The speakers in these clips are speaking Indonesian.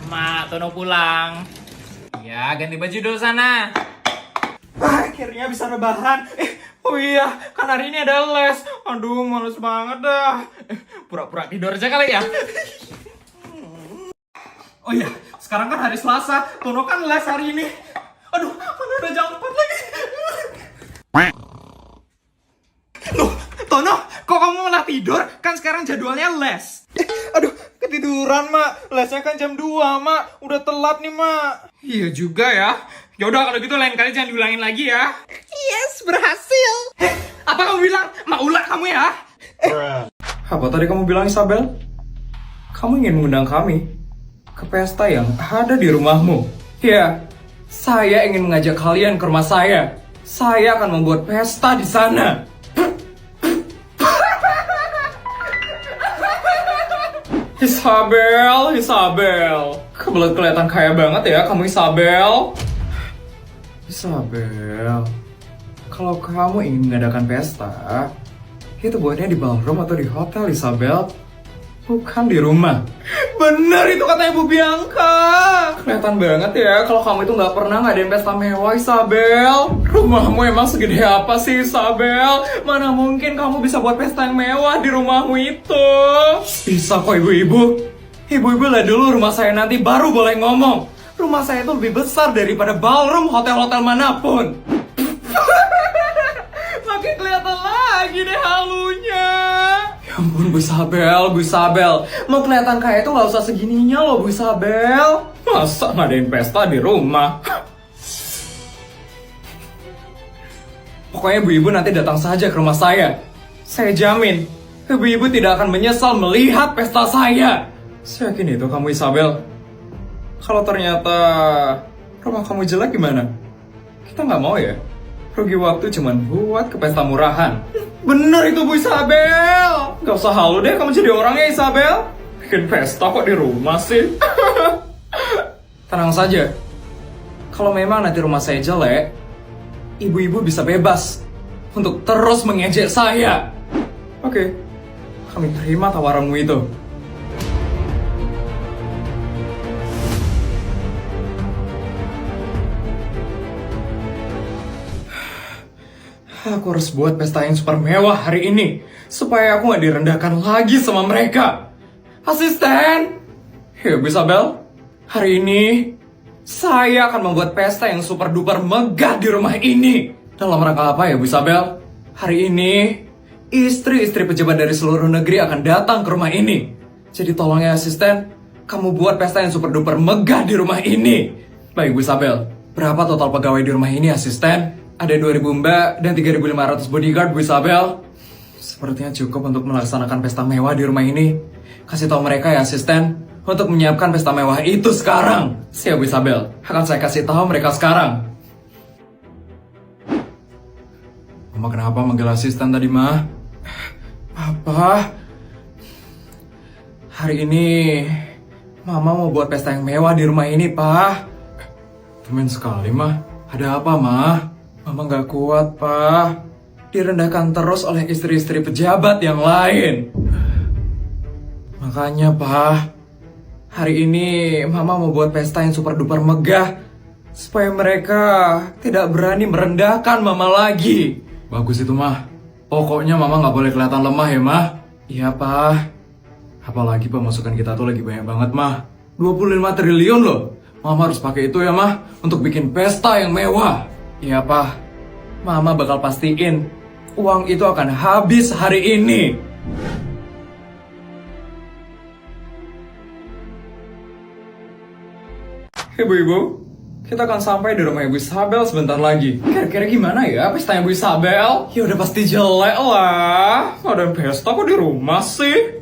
Mak, Tono pulang. Ya, ganti baju dulu sana. Akhirnya bisa rebahan. Oh iya, kan hari ini ada les. Aduh, males banget dah. Pura-pura tidur aja kali ya. Oh iya, sekarang kan hari Selasa. Tono kan les hari ini. Aduh, mana udah jam 4 lagi. Loh, Tono, kok kamu malah tidur? Kan sekarang jadwalnya les. Aduh, ketiduran, Mak. Lesnya kan jam 2, Mak. Udah telat nih, Mak. Iya juga ya. Yaudah, kalau gitu lain kali jangan diulangin lagi ya. Yes, berhasil. Apa kamu bilang? Mak ulah kamu ya? Apa tadi kamu bilang, Isabel? Kamu ingin mengundang kami ke pesta yang ada di rumahmu? Ya, saya ingin mengajak kalian ke rumah saya. Saya akan membuat pesta di sana. Isabel. Kebelet kelihatan kaya banget ya kamu, Isabel. Isabel, kalau kamu ingin mengadakan pesta, itu buatnya di ballroom atau di hotel, Isabel. Bukan di rumah. Bener itu katanya Bu Bianca. Kelihatan banget ya kalau kamu itu nggak pernah ngadain pesta mewah, Isabel. Rumahmu emang segede apa sih, Isabel? Mana mungkin kamu bisa buat pesta yang mewah di rumahmu itu? Bisa kok, ibu-ibu. Ibu-ibu lihat dulu rumah saya nanti baru boleh ngomong. Rumah saya itu lebih besar daripada ballroom hotel-hotel manapun. Makin kelihatan lagi deh halunya. Ya ampun, Bu Isabel. Mau kelihatan kaya itu nggak usah segininya loh, Bu Isabel. Masa ngadain pesta di rumah? Pokoknya ibu-ibu nanti datang saja ke rumah saya. Saya jamin, ibu-ibu tidak akan menyesal melihat pesta saya. Saya yakin itu kamu, Isabel. Kalau ternyata rumah kamu jelek gimana? Kita nggak mau ya? Rugi waktu cuman buat ke pesta murahan. Bener itu, Bu Isabel. Gak usah halu deh kamu jadi orangnya, Isabel. Bikin pesta kok di rumah sih. Tenang saja. Kalau memang nanti rumah saya jelek, ibu-ibu bisa bebas untuk terus mengejek saya. Oke, kami terima tawaranmu itu. Aku harus buat pesta yang super mewah hari ini, supaya aku gak direndahkan lagi sama mereka. Asisten! Ya, Bu Isabel, hari ini saya akan membuat pesta yang super duper megah di rumah ini. Dalam rangka apa ya, Bu Isabel? Hari ini, istri-istri pejabat dari seluruh negeri akan datang ke rumah ini. Jadi tolong ya, asisten, kamu buat pesta yang super duper megah di rumah ini. Baik, Bu Isabel, berapa total pegawai di rumah ini, asisten? Ada 2.000 mbak dan 3.500 bodyguard, Bu Isabel. Sepertinya cukup untuk melaksanakan pesta mewah di rumah ini. Kasih tahu mereka ya, asisten, untuk menyiapkan pesta mewah itu sekarang. Siap, Bu Isabel. Akan saya kasih tahu mereka sekarang. Mama kenapa manggil asisten tadi, Ma? Apa? Hari ini Mama mau buat pesta yang mewah di rumah ini, Pak. Temen sekali, Ma. Ada apa, Ma? Mama gak kuat, Pak. Direndahkan terus oleh istri-istri pejabat yang lain. Makanya, Pak, hari ini Mama mau buat pesta yang super duper megah, supaya mereka tidak berani merendahkan Mama lagi. Bagus itu, Ma. Pokoknya Mama gak boleh kelihatan lemah ya, Ma. Iya, Pak. Apalagi pemasukan kita tuh lagi banyak banget, Ma. 25 triliun loh. Mama harus pakai itu ya, Ma, untuk bikin pesta yang mewah. Iya, Pak. Mama bakal pastiin uang itu akan habis hari ini. Ibu-ibu, kita akan sampai di rumah Ibu Isabel sebentar lagi. Kira-kira gimana ya pestanya Ibu Isabel? Ya udah pasti jelek lah. Ada pesta kok di rumah sih?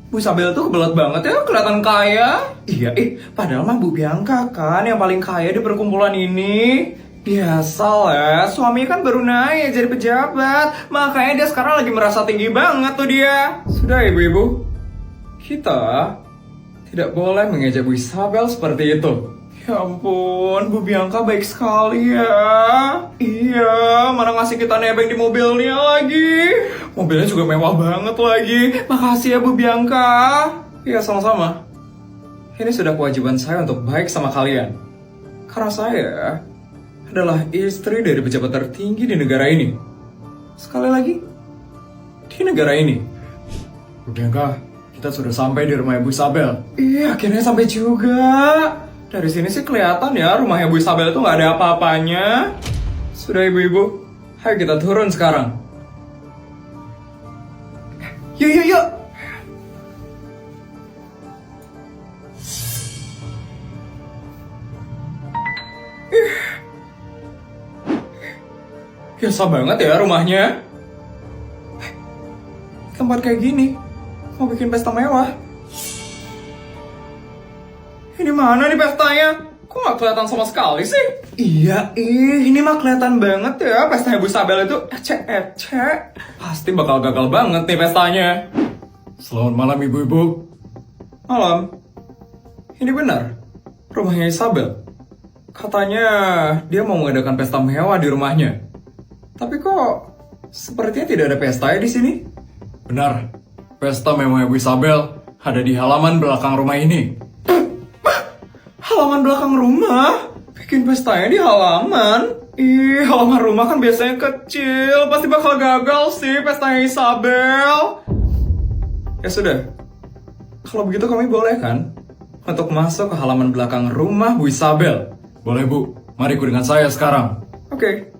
Bu Isabel tuh kebelet banget ya, kelihatan kaya. Iya, padahal mah Bu Bianca kan yang paling kaya di perkumpulan ini. Biasa lah, suaminya kan baru naik jadi pejabat. Makanya dia sekarang lagi merasa tinggi banget tuh dia. Sudah ibu-ibu, kita tidak boleh mengejek Bu Isabel seperti itu. Ya ampun, Bu Bianca baik sekali ya. Iya, mana ngasih kita nebeng di mobilnya lagi. Mobilnya juga mewah banget lagi. Makasih ya Bu Bianca. Iya, sama-sama. Ini sudah kewajiban saya untuk baik sama kalian. Karena saya adalah istri dari pejabat tertinggi di negara ini. Sekali lagi, di negara ini. Udah, kita sudah sampai di rumah Ibu Isabel. Iya, akhirnya sampai juga. Dari sini sih kelihatan ya rumahnya Bu Isabel itu nggak ada apa-apanya. Sudah ibu-ibu, ayo kita turun sekarang. Yuk. Biasa banget ya rumahnya. Tempat kayak gini, mau bikin pesta mewah. Ini mana nih pestanya? Kok gak kelihatan sama sekali sih? Iya, ini mah kelihatan banget ya pestanya Bu Isabel itu ece. Pasti bakal gagal banget nih pestanya. Selamat malam ibu-ibu. Malam. Ini benar, rumahnya Isabel. Katanya dia mau mengadakan pesta mewah di rumahnya. Tapi kok sepertinya tidak ada pesta ya di sini? Benar, pesta mewah Bu Isabel ada di halaman belakang rumah ini. Halaman belakang rumah? Bikin pestanya di halaman? Halaman rumah kan biasanya kecil. Pasti bakal gagal sih pestanya Isabel. Ya sudah. Kalau begitu kami boleh kan? Untuk masuk ke halaman belakang rumah Bu Isabel. Boleh Bu, mari ikut dengan saya sekarang. Oke.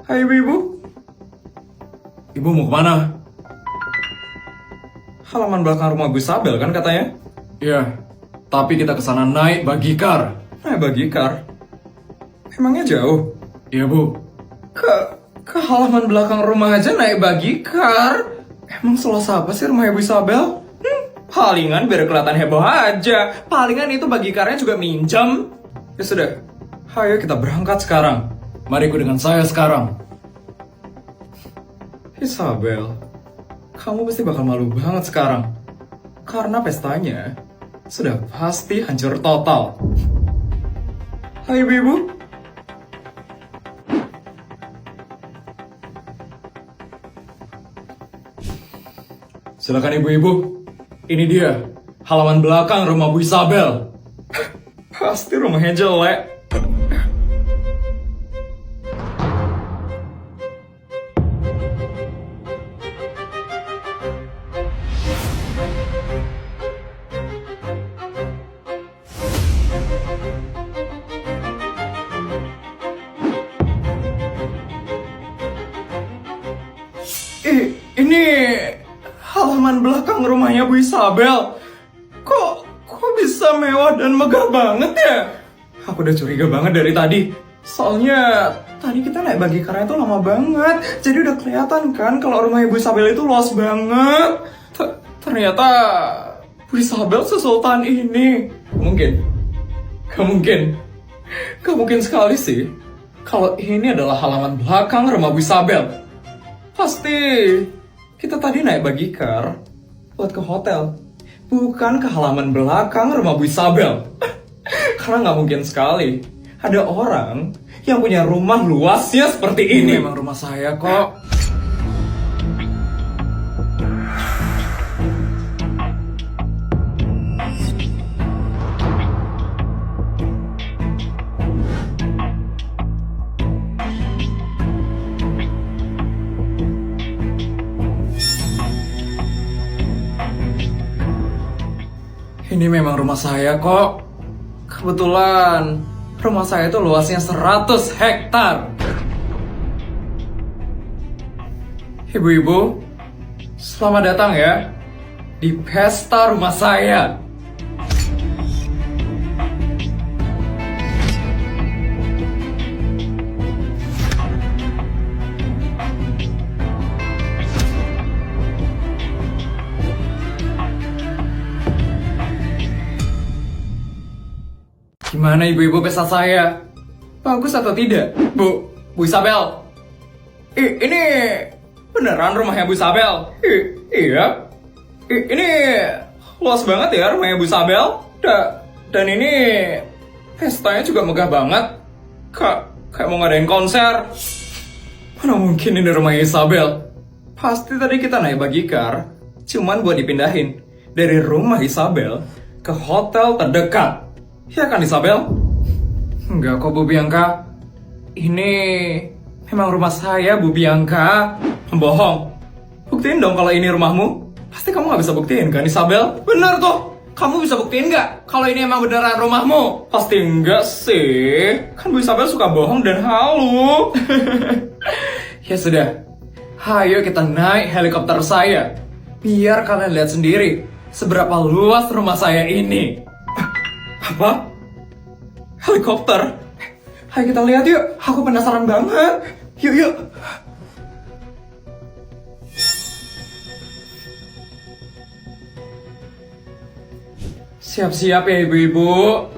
Hai ibu-ibu. Ibu mau kemana? Halaman belakang rumah Bu Isabel kan katanya? Iya. Tapi kita kesana naik bagikar. Naik bagikar? Emangnya jauh? Iya Bu. Ke halaman belakang rumah aja naik bagikar? Emang salah siapa sih rumah Ibu Isabel? Palingan biar kelihatan heboh aja. Palingan itu bagikarnya juga minjem. Ya sudah, ayo kita berangkat sekarang. Mari ikut dengan saya sekarang. Isabel, kamu pasti bakal malu banget sekarang. Karena pestanya sudah pasti hancur total. Hai ibu-ibu. Silakan ibu-ibu. Ini dia, halaman belakang rumah Bu Isabel. Pasti rumahnya jelek. Ini halaman belakang rumahnya Bu Isabel. Kok bisa mewah dan megah banget ya? Aku udah curiga banget dari tadi. Soalnya tadi kita naik bagikarnya itu lama banget. Jadi udah kelihatan kan kalau rumah Ibu Isabel itu luas banget. Ternyata Bu Isabel sesultan ini. Gak mungkin sekali sih kalau ini adalah halaman belakang rumah Bu Isabel. Pasti kita tadi naik bagikar buat ke hotel, bukan ke halaman belakang rumah Bu Isabel. Karena nggak mungkin sekali ada orang yang punya rumah luasnya seperti ini. Memang rumah saya kok. Ini memang rumah saya kok. Kebetulan rumah saya itu luasnya 100 hektar. Ibu-ibu, selamat datang ya di pesta rumah saya. Gimana ibu-ibu pesta saya? Bagus atau tidak? Bu Isabel. Ini beneran rumahnya Bu Isabel? Iya. Ini luas banget ya rumahnya Bu Isabel. Dan ini pestanya juga megah banget. Kayak mau ngadain konser. Mana mungkin ini rumahnya Isabel? Pasti tadi kita naik bagikar cuman buat dipindahin dari rumah Isabel ke hotel terdekat. Ya kan Isabel? Enggak kok Bu Bianca. Ini memang rumah saya Bu Bianca. Bohong. Buktiin dong kalau ini rumahmu. Pasti kamu gak bisa buktiin kan Isabel? Bener tuh. Kamu bisa buktiin nggak kalau ini emang beneran rumahmu? Pasti enggak sih. Kan Bu Isabel suka bohong dan halu. Ya sudah. Hayo kita naik helikopter saya. Biar kalian lihat sendiri seberapa luas rumah saya ini. Apa? Helikopter? Hayo kita lihat yuk. Aku penasaran banget. Yuk yuk. Siap-siap ya ibu-ibu.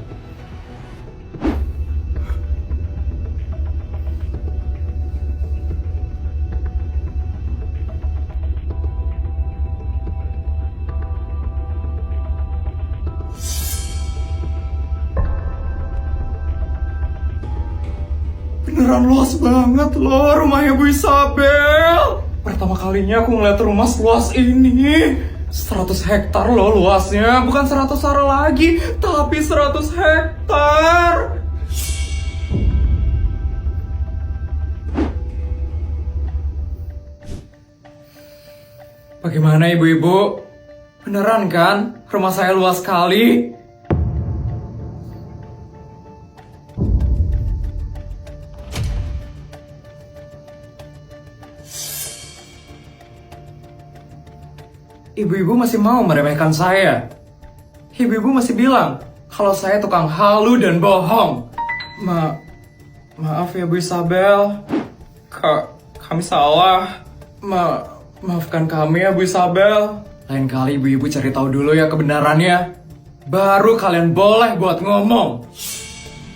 Beneran luas banget loh rumahnya Bu Isabel. Pertama kalinya aku ngeliat rumah seluas ini. 100 hektar loh luasnya. Bukan 100 are lagi, tapi 100 hektar. Bagaimana ibu-ibu? Beneran kan rumah saya luas sekali? Ibu-ibu masih mau meremehkan saya. Ibu-ibu masih bilang kalau saya tukang halu dan bohong. Maaf ya Bu Isabel. Kami salah. Maafkan kami ya Bu Isabel. Lain kali ibu-ibu cari tahu dulu ya kebenarannya. Baru kalian boleh buat ngomong.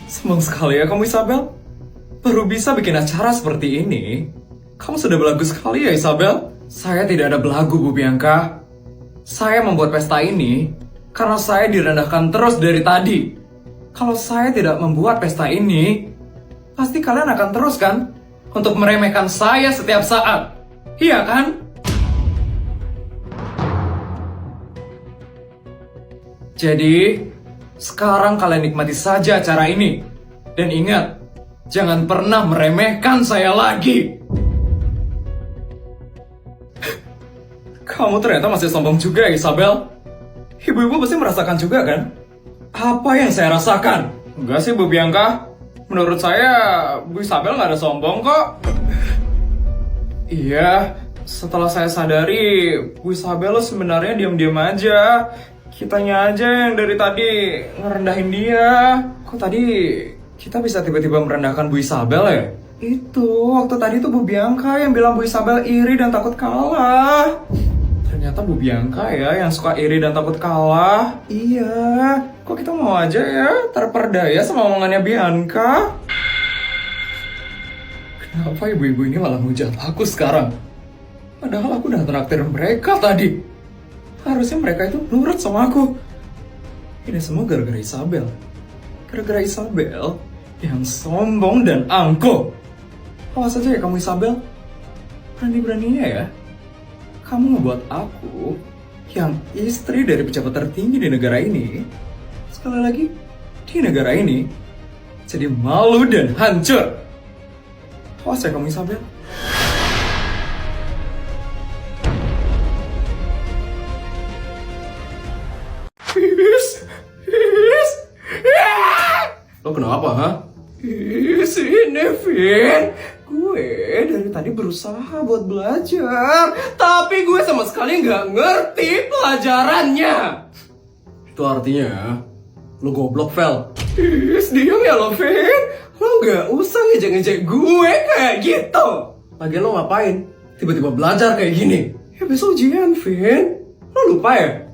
Senang sekali ya kamu Isabel. Baru bisa bikin acara seperti ini. Kamu sudah belagu sekali ya Isabel. Saya tidak ada belagu Bu Bianca. Saya membuat pesta ini karena saya direndahkan terus dari tadi. Kalau saya tidak membuat pesta ini, pasti kalian akan terus kan untuk meremehkan saya setiap saat. Iya kan? Jadi, sekarang kalian nikmati saja acara ini. Dan ingat, jangan pernah meremehkan saya lagi. Kamu ternyata masih sombong juga, Isabel. Ibu-ibu pasti merasakan juga, kan? Apa yang saya rasakan? Enggak sih, Bu Bianca. Menurut saya, Bu Isabel nggak ada sombong kok. Iya, setelah saya sadari, Bu Isabel sebenarnya diam-diam aja. Kitanya aja yang dari tadi ngerendahin dia. Kok tadi kita bisa tiba-tiba merendahkan Bu Isabel ya? Itu, waktu tadi tuh Bu Bianca yang bilang Bu Isabel iri dan takut kalah. Ternyata Bu Bianca ya yang suka iri dan takut kalah. Iya, kok kita mau aja ya terperdaya sama omongannya Bianca? Kenapa ibu-ibu ini malah ngujat aku sekarang? Padahal aku udah traktir mereka tadi. Harusnya mereka itu nurut sama aku. Ini semua gara-gara Isabel. Gara-gara Isabel yang sombong dan angkuh. Awas aja ya kamu Isabel. Berani-beraninya ya kamu ngebuat aku yang istri dari pejabat tertinggi di negara ini, sekali lagi di negara ini, jadi malu dan hancur. Awas ya kamu Isabel. Lo kenapa, ha? Sini, Vin. Gue dari tadi berusaha buat belajar, tapi gue sama sekali nggak ngerti pelajarannya. Itu artinya lo goblok, Vel. Diam ya lo, Vin. Lo nggak usah ngejek-ngejek gue kayak gitu. Lagian lo ngapain? Tiba-tiba belajar kayak gini. Ya besok ujian, Vin. Lo lupa ya?